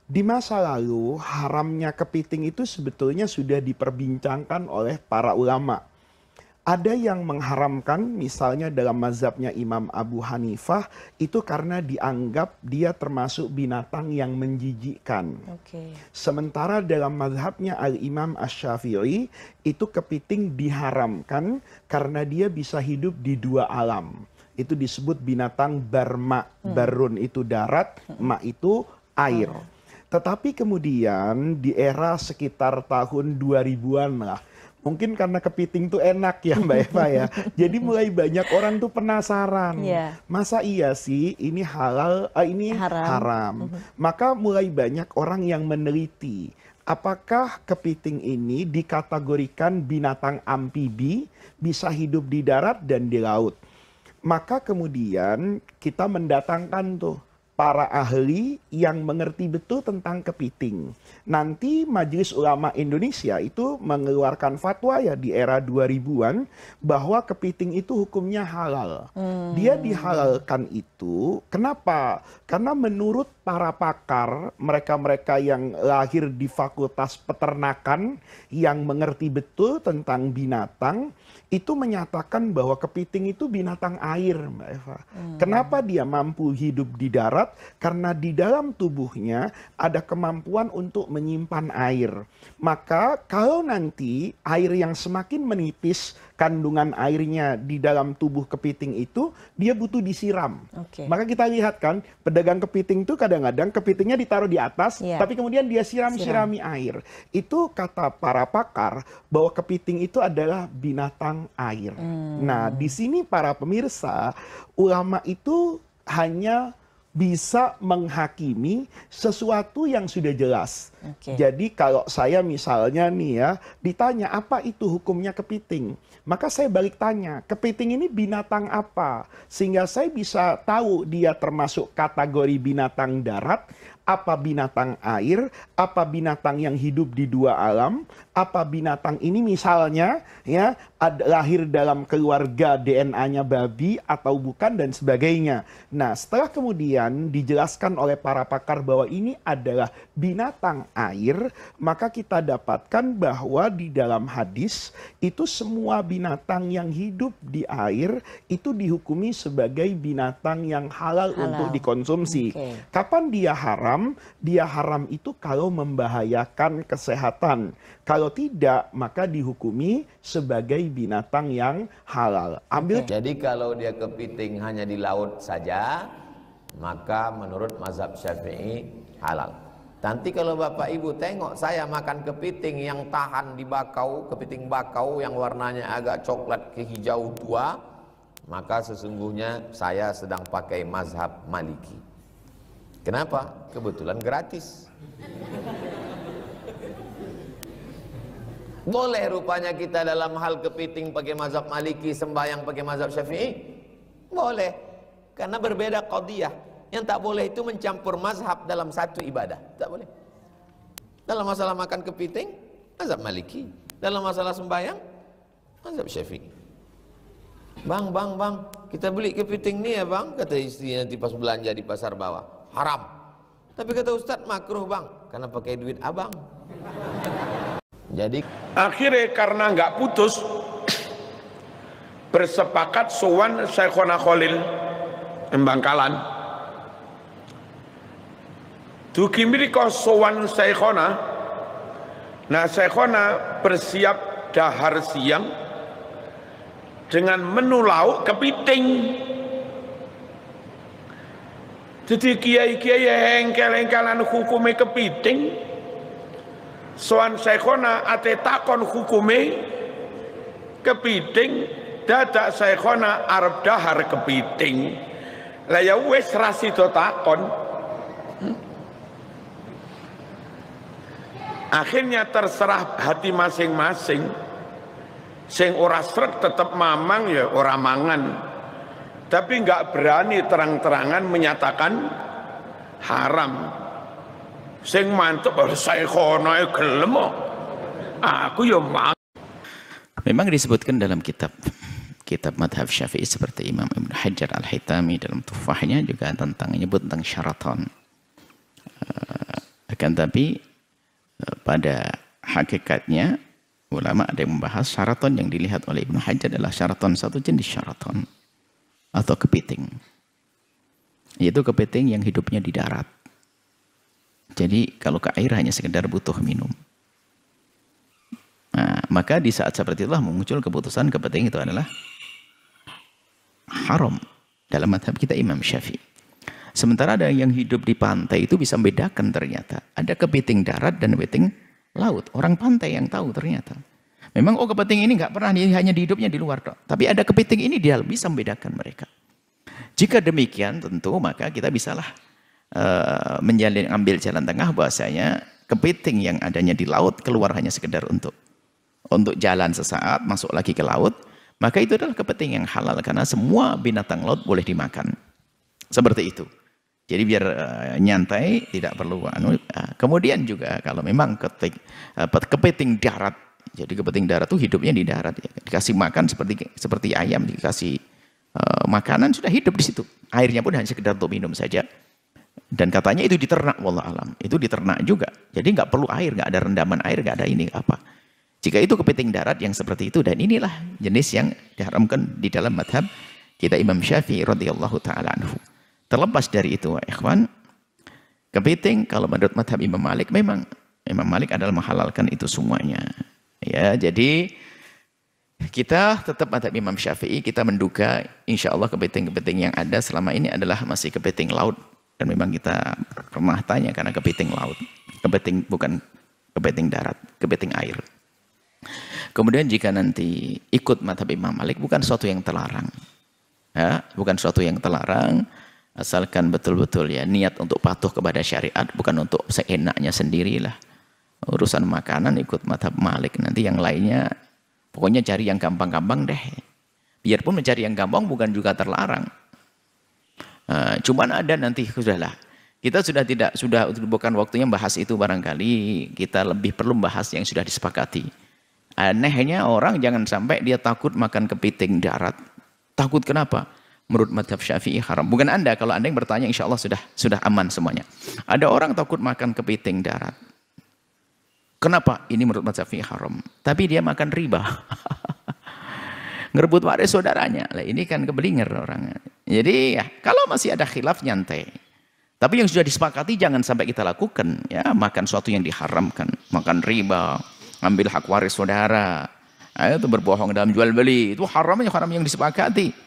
Di masa lalu, haramnya kepiting itu sebetulnya sudah diperbincangkan oleh para ulama. Ada yang mengharamkan, misalnya dalam mazhabnya Imam Abu Hanifah, itu karena dianggap dia termasuk binatang yang menjijikkan. Sementara dalam mazhabnya Al-Imam Asy-Syafi'i, itu kepiting diharamkan karena dia bisa hidup di dua alam. Itu disebut binatang barma. Barun itu darat, ma itu air. Tetapi kemudian di era sekitar tahun 2000-an lah, mungkin karena kepiting tuh enak ya Mbak Eva ya. Jadi mulai banyak orang tuh penasaran. Masa iya sih ini halal, ini haram. Maka mulai banyak orang yang meneliti. Apakah kepiting ini dikategorikan binatang amfibi, bisa hidup di darat dan di laut. Maka kemudian kita mendatangkan tuh para ahli yang mengerti betul tentang kepiting. Nanti Majelis Ulama Indonesia itu mengeluarkan fatwa ya di era 2000-an bahwa kepiting itu hukumnya halal. Dia dihalalkan itu, kenapa? Karena menurut para pakar, mereka-mereka yang lahir di fakultas peternakan, yang mengerti betul tentang binatang, itu menyatakan bahwa kepiting itu binatang air, Mbak Eva. Kenapa dia mampu hidup di darat? Karena di dalam tubuhnya ada kemampuan untuk menyimpan air. Maka kalau nanti air yang semakin menipis, kandungan airnya di dalam tubuh kepiting itu, dia butuh disiram. Maka kita lihat kan, pedagang kepiting itu kadang-kadang kepitingnya ditaruh di atas, tapi kemudian dia sirami air. Itu kata para pakar bahwa kepiting itu adalah binatang air. Nah, di sini para pemirsa, ulama itu hanya bisa menghakimi sesuatu yang sudah jelas. Jadi kalau saya misalnya nih ya, ditanya apa itu hukumnya kepiting, maka saya balik tanya, kepiting ini binatang apa? Sehingga saya bisa tahu dia termasuk kategori binatang darat, apa binatang air, apa binatang yang hidup di dua alam, apa binatang ini misalnya ya lahir dalam keluarga DNA-nya babi atau bukan dan sebagainya. Nah, setelah kemudian dijelaskan oleh para pakar bahwa ini adalah binatang air, maka kita dapatkan bahwa di dalam hadis itu semua binatang yang hidup di air itu dihukumi sebagai binatang yang halal untuk dikonsumsi. Kapan dia haram? Dia haram itu kalau membahayakan kesehatan. Kalau tidak, maka dihukumi sebagai binatang yang halal. Jadi kalau dia kepiting hanya di laut saja, maka menurut mazhab Syafi'i halal. Nanti kalau Bapak Ibu tengok saya makan kepiting yang tahan di bakau, kepiting bakau yang warnanya agak coklat ke hijau tua, maka sesungguhnya saya sedang pakai mazhab Maliki. Kenapa? Kebetulan gratis. Boleh rupanya kita dalam hal kepiting pakai mazhab Maliki, sembahyang pakai mazhab Syafi'i? Boleh. Karena berbeda qadiyah. Yang tak boleh itu mencampur mazhab dalam satu ibadah. Tak boleh. Dalam masalah makan kepiting, mazhab Maliki. Dalam masalah sembahyang, mazhab Syafi'i. Bang, kita beli kepiting nih ya bang, kata istri nanti pas belanja di pasar bawah. Haram. Tapi kata Ustadz makruh bang, karena pakai duit abang. Jadi akhirnya karena nggak putus, bersepakat sowan Syekhona Khalil Bangkalan. Dugi mriko sowan Syekhona. Nah Syekhona bersiap dahar siang dengan menu lauk kepiting. Jadi kiai-kiai hengkel-hengkelan hukume kepiting. Soan Syekhona ate takon hukume kepiting, dadak Syekhona arep dahar kepiting. Lah ya wis ra sida takon. Akhirnya terserah hati masing-masing. Sing ora srek tetep mamang ya ora mangan. Tapi nggak berani terang-terangan menyatakan haram. Sing mantep harus Syekhona gelem. Aku ya mau. Memang disebutkan dalam kitab madhab Syafi'i seperti Imam Ibn Hajar Al-Haytami dalam Tuhfahnya juga tentang menyebut tentang syaratan. Akan Akan tapi pada hakikatnya ulama ada yang membahas syaraton yang dilihat oleh Ibnu Hajar adalah syaraton satu jenis syaraton atau kepiting. Yaitu kepiting yang hidupnya di darat. Jadi kalau ke air hanya sekedar butuh minum. Nah, maka di saat seperti itulah muncul keputusan kepiting itu adalah haram dalam mazhab kita Imam Syafi'i. Sementara ada yang hidup di pantai itu bisa membedakan ternyata. Ada kepiting darat dan kepiting laut. Orang pantai yang tahu ternyata. Memang kepiting ini nggak pernah hanya di hidupnya di luar. Tapi ada kepiting ini dia bisa membedakan mereka. Jika demikian tentu maka kita bisalah ambil jalan tengah bahwasanya kepiting yang adanya di laut keluar hanya sekedar untuk jalan sesaat masuk lagi ke laut, maka itu adalah kepiting yang halal karena semua binatang laut boleh dimakan. Seperti itu. Jadi biar nyantai tidak perlu kemudian juga kalau memang kepiting darat, jadi kepiting darat itu hidupnya di darat ya. Dikasih makan seperti ayam dikasih makanan sudah hidup di situ. Airnya pun hanya sekedar untuk minum saja. Dan katanya itu diternak, wallah alam. Itu diternak juga. Jadi nggak perlu air, nggak ada rendaman air, nggak ada ini apa. Jika itu kepiting darat yang seperti itu, dan inilah jenis yang diharamkan di dalam madhab kita Imam Syafi'i radhiyallahu taala anhu. Terlepas dari itu, ikhwan, kepiting kalau menurut madhab Imam Malik memang Imam Malik adalah menghalalkan itu semuanya. Ya, jadi kita tetap madhab Imam Syafi'i, kita menduga insya Allah kepiting-kepiting yang ada selama ini adalah masih kepiting laut. Dan memang kita pernah tanya karena kepiting laut. Kepiting bukan kepiting darat, kepiting air. Kemudian jika nanti ikut madhab Imam Malik bukan sesuatu yang terlarang. Ya, bukan sesuatu yang terlarang. Asalkan betul-betul ya niat untuk patuh kepada syariat, bukan untuk seenaknya sendirilah. Urusan makanan ikut madhab Malik, nanti yang lainnya pokoknya cari yang gampang-gampang deh. Biarpun mencari yang gampang bukan juga terlarang. Cuman ada nanti sudahlah. Kita sudah bukan waktunya bahas itu barangkali. Kita lebih perlu bahas yang sudah disepakati. Anehnya orang jangan sampai dia takut makan kepiting darat. Takut kenapa? Menurut madhab Syafi'i haram. Bukan Anda, kalau Anda yang bertanya insya Allah sudah aman semuanya. Ada orang takut makan kepiting darat. Kenapa? Ini menurut madhab Syafi'i haram. Tapi dia makan riba. Ngerebut waris saudaranya. Lah ini kan kebelinger orangnya. Jadi ya, kalau masih ada khilaf nyantai. Tapi yang sudah disepakati jangan sampai kita lakukan. Ya, makan sesuatu yang diharamkan. Makan riba. Ambil hak waris saudara. Itu berbohong dalam jual beli. Itu haram yang disepakati.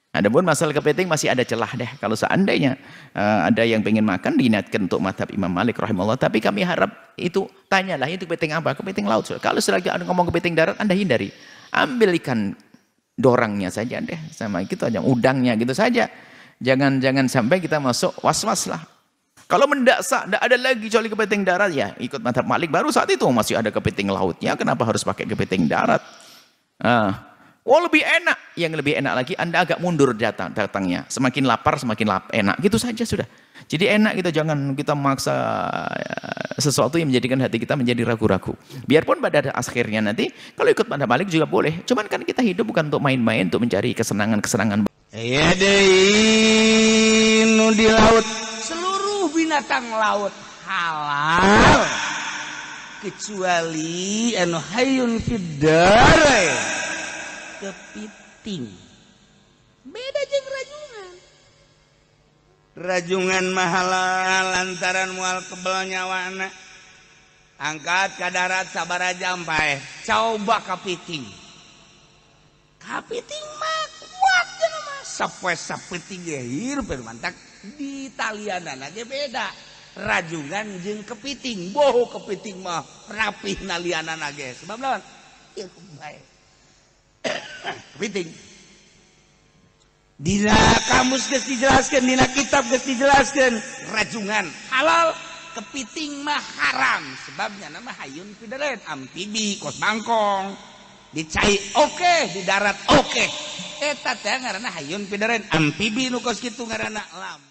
Adapun masalah kepiting masih ada celah deh. Kalau seandainya ada yang pengen makan, diniatkan untuk madhab Imam Malik rahimahullah. Tapi kami harap itu, tanyalah itu kepiting apa? Kepiting laut. Kalau selagi Anda ngomong kepiting darat, Anda hindari. Ambil ikan dorangnya saja deh. Sama gitu aja, udangnya gitu saja. Jangan sampai kita masuk was-was lah. Kalau mendasak, tidak ada lagi kecuali kepiting darat, ya ikut madhab Malik. Baru saat itu masih ada kepiting lautnya. Kenapa harus pakai kepiting darat? Lebih enak. Yang lebih enak lagi, Anda agak mundur datangnya. Semakin lapar, semakin enak. Gitu saja sudah. Jadi enak kita, jangan kita maksa sesuatu yang menjadikan hati kita menjadi ragu-ragu. Biarpun pada akhirnya nanti, kalau ikut madhab Malik juga boleh. Cuman kan kita hidup bukan untuk main-main, untuk mencari kesenangan-kesenangan. Ya deh, di laut. Seluruh binatang laut halal. Kecuali anu hayun fiddar. Kepiting. Beda jeung rajungan. Rajungan mahalal lantaran moal kebal nyawana. Angkat ka darat sabaraha pae. Coba kepiting. Kepiting mah kuat cenah mah. Sapoe sapeting ge hirup mantak di talianan ge beda. Rajungan jeung kepiting. Boh kepiting mah rapih nalianana ge. Sebab lawan ieu bae. Kepiting dina kamus geus dijelaskeun, dina kitab geus dijelaskeun, rajungan halal, kepiting mah haram. Sebabnya nama hayun fidaren, amfibi, kos bangkong, di cai oke, di darat oke. Eta teh ngaranna hayun fidaren, amfibi nu kos kitu ngaranna lam.